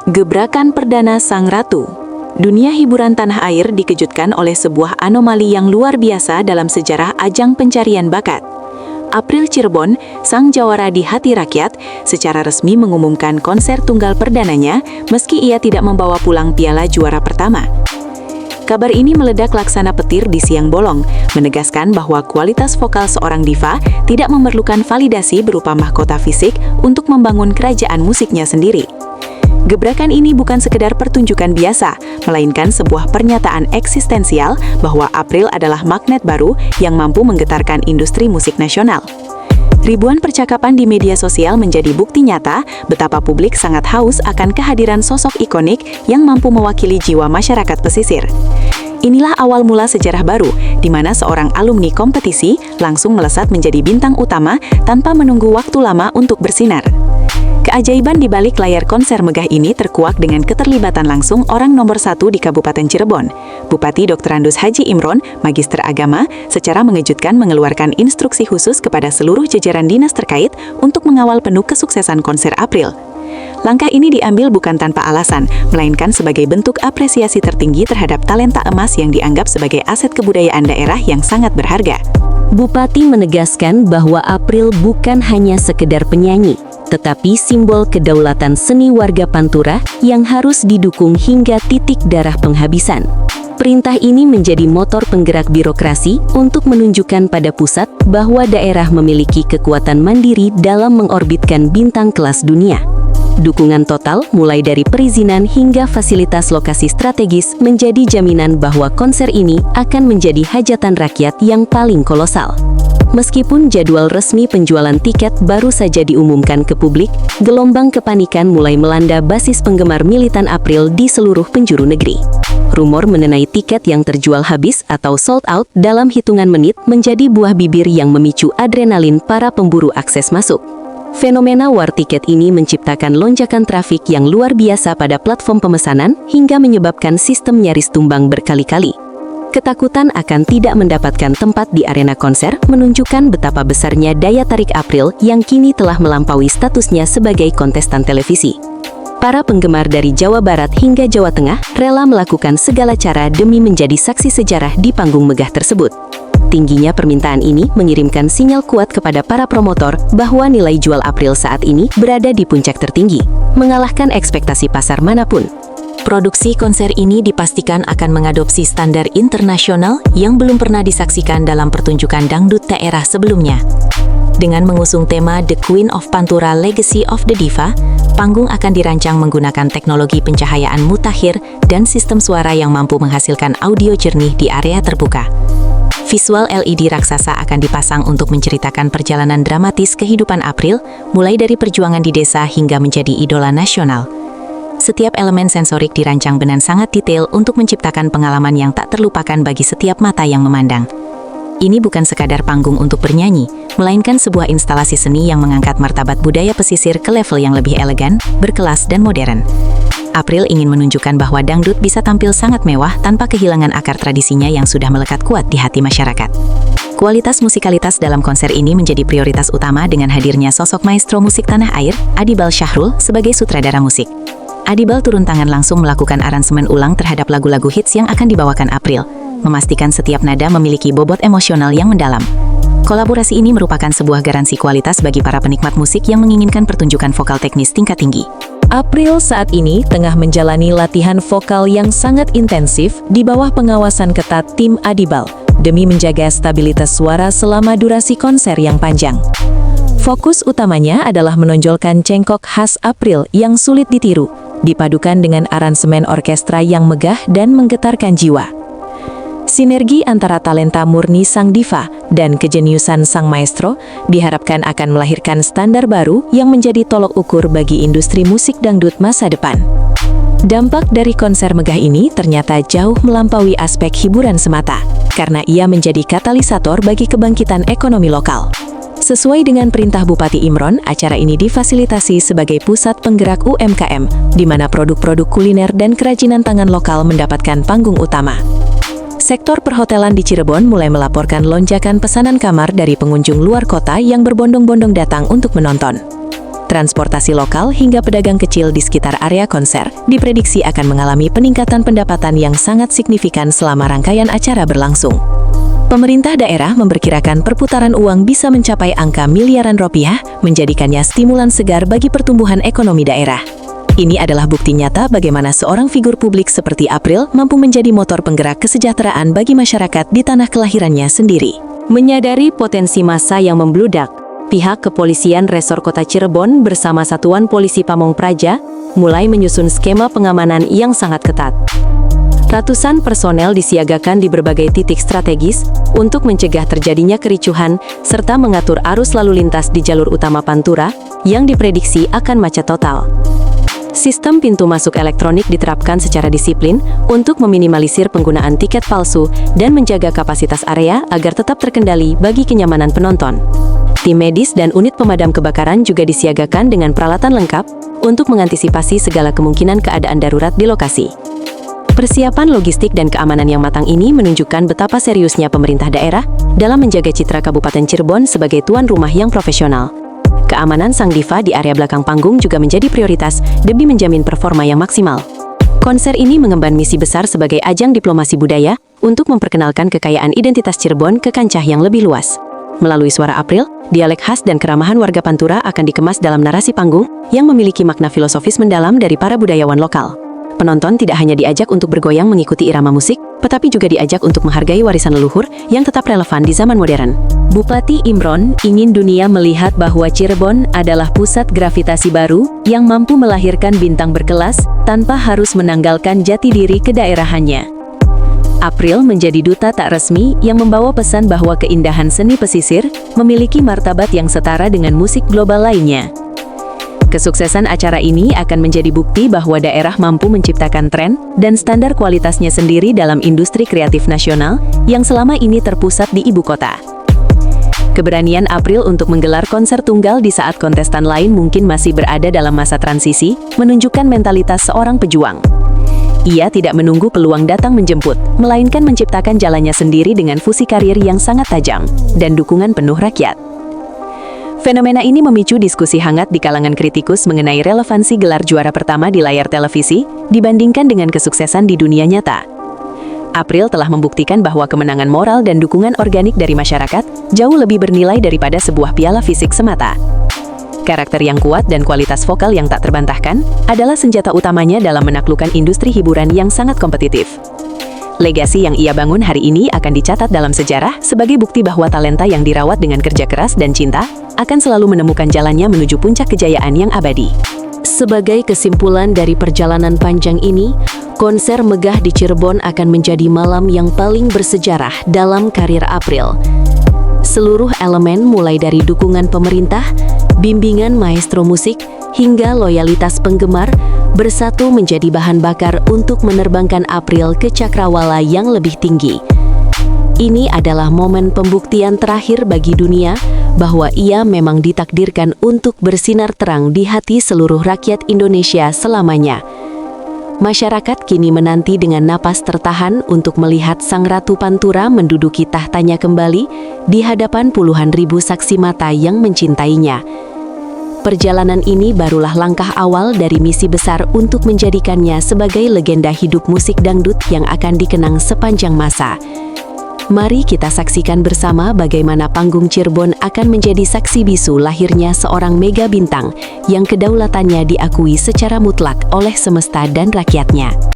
Gebrakan perdana Sang Ratu. Dunia hiburan tanah air dikejutkan oleh sebuah anomali yang luar biasa dalam sejarah ajang pencarian bakat. April Cirebon, sang jawara di hati rakyat, secara resmi mengumumkan konser tunggal perdananya meski ia tidak membawa pulang piala juara pertama. Kabar ini meledak laksana petir di siang bolong, menegaskan bahwa kualitas vokal seorang diva tidak memerlukan validasi berupa mahkota fisik untuk membangun kerajaan musiknya sendiri. Gebrakan ini bukan sekedar pertunjukan biasa, melainkan sebuah pernyataan eksistensial bahwa April adalah magnet baru yang mampu menggetarkan industri musik nasional. Ribuan percakapan di media sosial menjadi bukti nyata betapa publik sangat haus akan kehadiran sosok ikonik yang mampu mewakili jiwa masyarakat pesisir. Inilah awal mula sejarah baru, di mana seorang alumni kompetisi langsung melesat menjadi bintang utama tanpa menunggu waktu lama untuk bersinar. Keajaiban di balik layar konser megah ini terkuak dengan keterlibatan langsung orang nomor 1 di Kabupaten Cirebon. Bupati Dr. Andus Haji Imron, Magister Agama, secara mengejutkan mengeluarkan instruksi khusus kepada seluruh jajaran dinas terkait untuk mengawal penuh kesuksesan konser April. Langkah ini diambil bukan tanpa alasan, melainkan sebagai bentuk apresiasi tertinggi terhadap talenta emas yang dianggap sebagai aset kebudayaan daerah yang sangat berharga. Bupati menegaskan bahwa April bukan hanya sekedar penyanyi, tetapi simbol kedaulatan seni warga Pantura yang harus didukung hingga titik darah penghabisan. Perintah ini menjadi motor penggerak birokrasi untuk menunjukkan pada pusat bahwa daerah memiliki kekuatan mandiri dalam mengorbitkan bintang kelas dunia. Dukungan total, mulai dari perizinan hingga fasilitas lokasi strategis, menjadi jaminan bahwa konser ini akan menjadi hajatan rakyat yang paling kolosal. Meskipun jadwal resmi penjualan tiket baru saja diumumkan ke publik, gelombang kepanikan mulai melanda basis penggemar militan April di seluruh penjuru negeri. Rumor mengenai tiket yang terjual habis atau sold out dalam hitungan menit menjadi buah bibir yang memicu adrenalin para pemburu akses masuk. Fenomena war tiket ini menciptakan lonjakan trafik yang luar biasa pada platform pemesanan hingga menyebabkan sistem nyaris tumbang berkali-kali. Ketakutan akan tidak mendapatkan tempat di arena konser menunjukkan betapa besarnya daya tarik April yang kini telah melampaui statusnya sebagai kontestan televisi. Para penggemar dari Jawa Barat hingga Jawa Tengah rela melakukan segala cara demi menjadi saksi sejarah di panggung megah tersebut. Tingginya permintaan ini mengirimkan sinyal kuat kepada para promotor bahwa nilai jual April saat ini berada di puncak tertinggi, mengalahkan ekspektasi pasar manapun. Produksi konser ini dipastikan akan mengadopsi standar internasional yang belum pernah disaksikan dalam pertunjukan dangdut daerah sebelumnya. Dengan mengusung tema The Queen of Pantura Legacy of the Diva, panggung akan dirancang menggunakan teknologi pencahayaan mutakhir dan sistem suara yang mampu menghasilkan audio jernih di area terbuka. Visual LED raksasa akan dipasang untuk menceritakan perjalanan dramatis kehidupan April, mulai dari perjuangan di desa hingga menjadi idola nasional. Setiap elemen sensorik dirancang dengan sangat detail untuk menciptakan pengalaman yang tak terlupakan bagi setiap mata yang memandang. Ini bukan sekadar panggung untuk bernyanyi, melainkan sebuah instalasi seni yang mengangkat martabat budaya pesisir ke level yang lebih elegan, berkelas, dan modern. April ingin menunjukkan bahwa dangdut bisa tampil sangat mewah tanpa kehilangan akar tradisinya yang sudah melekat kuat di hati masyarakat. Kualitas musikalitas dalam konser ini menjadi prioritas utama dengan hadirnya sosok maestro musik tanah air, Adibal Syahrul, sebagai sutradara musik. Adibal turun tangan langsung melakukan aransemen ulang terhadap lagu-lagu hits yang akan dibawakan April, memastikan setiap nada memiliki bobot emosional yang mendalam. Kolaborasi ini merupakan sebuah garansi kualitas bagi para penikmat musik yang menginginkan pertunjukan vokal teknis tingkat tinggi. April saat ini tengah menjalani latihan vokal yang sangat intensif di bawah pengawasan ketat tim Adibal, demi menjaga stabilitas suara selama durasi konser yang panjang. Fokus utamanya adalah menonjolkan cengkok khas April yang sulit ditiru, dipadukan dengan aransemen orkestra yang megah dan menggetarkan jiwa. Sinergi antara talenta murni sang diva dan kejeniusan sang maestro diharapkan akan melahirkan standar baru yang menjadi tolok ukur bagi industri musik dangdut masa depan. Dampak dari konser megah ini ternyata jauh melampaui aspek hiburan semata, karena ia menjadi katalisator bagi kebangkitan ekonomi lokal. Sesuai dengan perintah Bupati Imron, acara ini difasilitasi sebagai pusat penggerak UMKM, di mana produk-produk kuliner dan kerajinan tangan lokal mendapatkan panggung utama. Sektor perhotelan di Cirebon mulai melaporkan lonjakan pesanan kamar dari pengunjung luar kota yang berbondong-bondong datang untuk menonton. transportasi lokal hingga pedagang kecil di sekitar area konser diprediksi akan mengalami peningkatan pendapatan yang sangat signifikan selama rangkaian acara berlangsung. Pemerintah daerah memperkirakan perputaran uang bisa mencapai angka miliaran rupiah, menjadikannya stimulan segar bagi pertumbuhan ekonomi daerah. Ini adalah bukti nyata bagaimana seorang figur publik seperti April mampu menjadi motor penggerak kesejahteraan bagi masyarakat di tanah kelahirannya sendiri. Menyadari potensi massa yang membludak, pihak kepolisian Resor Kota Cirebon bersama Satuan Polisi Pamong Praja mulai menyusun skema pengamanan yang sangat ketat. Ratusan personel disiagakan di berbagai titik strategis untuk mencegah terjadinya kericuhan serta mengatur arus lalu lintas di jalur utama Pantura yang diprediksi akan macet total. Sistem pintu masuk elektronik diterapkan secara disiplin untuk meminimalisir penggunaan tiket palsu dan menjaga kapasitas area agar tetap terkendali bagi kenyamanan penonton. Tim medis dan unit pemadam kebakaran juga disiagakan dengan peralatan lengkap untuk mengantisipasi segala kemungkinan keadaan darurat di lokasi. Persiapan logistik dan keamanan yang matang ini menunjukkan betapa seriusnya pemerintah daerah dalam menjaga citra Kabupaten Cirebon sebagai tuan rumah yang profesional. Keamanan sang diva di area belakang panggung juga menjadi prioritas demi menjamin performa yang maksimal. Konser ini mengemban misi besar sebagai ajang diplomasi budaya untuk memperkenalkan kekayaan identitas Cirebon ke kancah yang lebih luas. Melalui suara April, dialek khas dan keramahan warga Pantura akan dikemas dalam narasi panggung yang memiliki makna filosofis mendalam dari para budayawan lokal. Penonton tidak hanya diajak untuk bergoyang mengikuti irama musik, tetapi juga diajak untuk menghargai warisan leluhur yang tetap relevan di zaman modern. Bupati Imron ingin dunia melihat bahwa Cirebon adalah pusat gravitasi baru yang mampu melahirkan bintang berkelas tanpa harus menanggalkan jati diri kedaerahannya. April menjadi duta tak resmi yang membawa pesan bahwa keindahan seni pesisir memiliki martabat yang setara dengan musik global lainnya. Kesuksesan acara ini akan menjadi bukti bahwa daerah mampu menciptakan tren dan standar kualitasnya sendiri dalam industri kreatif nasional yang selama ini terpusat di ibu kota. Keberanian April untuk menggelar konser tunggal di saat kontestan lain mungkin masih berada dalam masa transisi menunjukkan mentalitas seorang pejuang. Ia tidak menunggu peluang datang menjemput, melainkan menciptakan jalannya sendiri dengan fusi karir yang sangat tajam dan dukungan penuh rakyat. Fenomena ini memicu diskusi hangat di kalangan kritikus mengenai relevansi gelar juara pertama di layar televisi dibandingkan dengan kesuksesan di dunia nyata. April telah membuktikan bahwa kemenangan moral dan dukungan organik dari masyarakat jauh lebih bernilai daripada sebuah piala fisik semata. Karakter yang kuat dan kualitas vokal yang tak terbantahkan adalah senjata utamanya dalam menaklukkan industri hiburan yang sangat kompetitif. Legasi yang ia bangun hari ini akan dicatat dalam sejarah sebagai bukti bahwa talenta yang dirawat dengan kerja keras dan cinta akan selalu menemukan jalannya menuju puncak kejayaan yang abadi. Sebagai kesimpulan dari perjalanan panjang ini, konser megah di Cirebon akan menjadi malam yang paling bersejarah dalam karir April. Seluruh elemen mulai dari dukungan pemerintah, bimbingan maestro musik, hingga loyalitas penggemar bersatu menjadi bahan bakar untuk menerbangkan April ke cakrawala yang lebih tinggi. Ini adalah momen pembuktian terakhir bagi dunia bahwa ia memang ditakdirkan untuk bersinar terang di hati seluruh rakyat Indonesia selamanya. Masyarakat kini menanti dengan napas tertahan untuk melihat Sang Ratu Pantura menduduki tahtanya kembali di hadapan puluhan ribu saksi mata yang mencintainya. Perjalanan ini barulah langkah awal dari misi besar untuk menjadikannya sebagai legenda hidup musik dangdut yang akan dikenang sepanjang masa. Mari kita saksikan bersama bagaimana panggung Cirebon akan menjadi saksi bisu lahirnya seorang mega bintang yang kedaulatannya diakui secara mutlak oleh semesta dan rakyatnya.